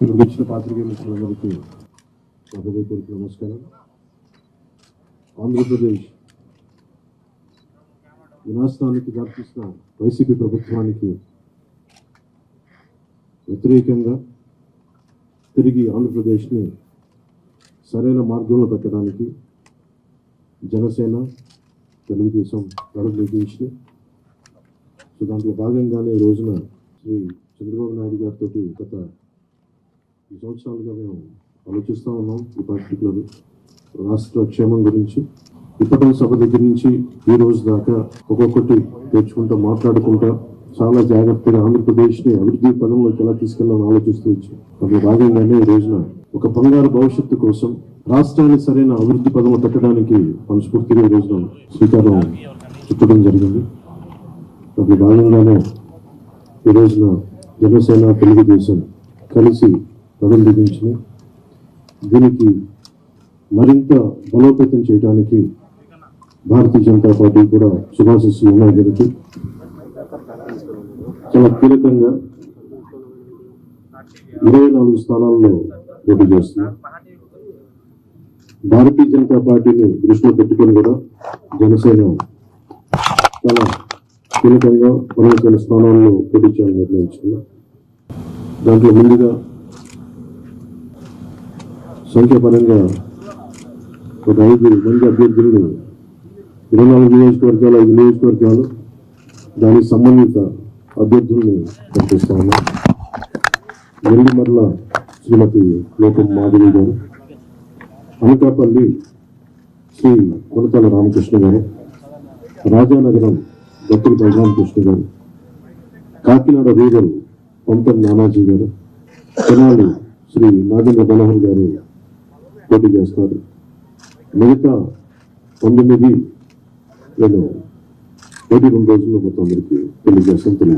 ఇక్కడికి వచ్చిన పాత్రికేయ మిత్రులందరికీ హృదయపూర్వక నమస్కారం. ఆంధ్రప్రదేశ్ వినాశనానికి దారితీసిన వైసీపీ ప్రభుత్వానికి వ్యతిరేకంగా తిరిగి ఆంధ్రప్రదేశ్ని సరైన మార్గంలో పెట్టడానికి జనసేన, తెలుగుదేశం ప్రారంభించింది. సో దాంట్లో భాగంగానే ఈ రోజున శ్రీ చంద్రబాబు నాయుడు గారితో గత 2 సంవత్సరాలుగా మేము ఆలోచిస్తూ ఉన్నాం. ఈ పర్టికులర్ రాష్ట్ర క్షేమం గురించి ఇప్పటి సభ దగ్గర నుంచి ఈ రోజు దాకా ఒక్కొక్కటి తెచ్చుకుంటా మాట్లాడుకుంటా చాలా జాగ్రత్తగా ఆంధ్రప్రదేశ్ని అభివృద్ధి పదంలోకి ఎలా తీసుకెళ్లాలని ఆలోచిస్తూ వచ్చాం. అందులో భాగంగానే ఈ రోజున ఒక బంగారు భవిష్యత్తు కోసం రాష్ట్రాన్ని సరైన అభివృద్ధి పదంలో పెట్టడానికి మనస్ఫూర్తిగా ఈ రోజున శ్రీకారం చుట్టడం జరిగింది. అందులో భాగంగానే ఈ రోజున జనసేన, తెలుగుదేశం కలిసి ప్రారంభించిన దీనికి మరింత బలోపేతం చేయడానికి భారతీయ జనతా పార్టీ కూడా శుభాశిస్సులు ఉన్నాయి. దీనికి చాలా కీలకంగా 24 స్థానాల్లో పోటీ చేస్తున్నారు. భారతీయ జనతా పార్టీని దృష్టిలో పెట్టుకొని కూడా జనసేన చాలా కీలకంగా 12 స్థానాల్లో పోటీ చేయాలని నిర్ణయించుకున్నారు. దాంట్లో ముందుగా సంఖ్యాపరంగా ఒక 5 మంది అభ్యర్థులను 24 నియోజకవర్గాలు, 5 నియోజకవర్గాలు దానికి సంబంధిత అభ్యర్థుల్ని ప్రకటిస్తా ఉన్నాం. నెల్లిమర్ల శ్రీమతి లోకం మాధవి గారు, అనకాపల్లి శ్రీ కొనతాల రామకృష్ణ గారు, రాజానగరం దత్తుల బలరామకృష్ణ గారు, కాకినాడ రూరల్ పంతం నానాజీ గారు, తెనాలి శ్రీ నాగేంద్ర మనోహర్ గారు పోటీ చేస్తారు. మిగతా 19 నేను 2 రోజుల్లో మొత్తం అందరికీ తెలియజేసుకుంటాను.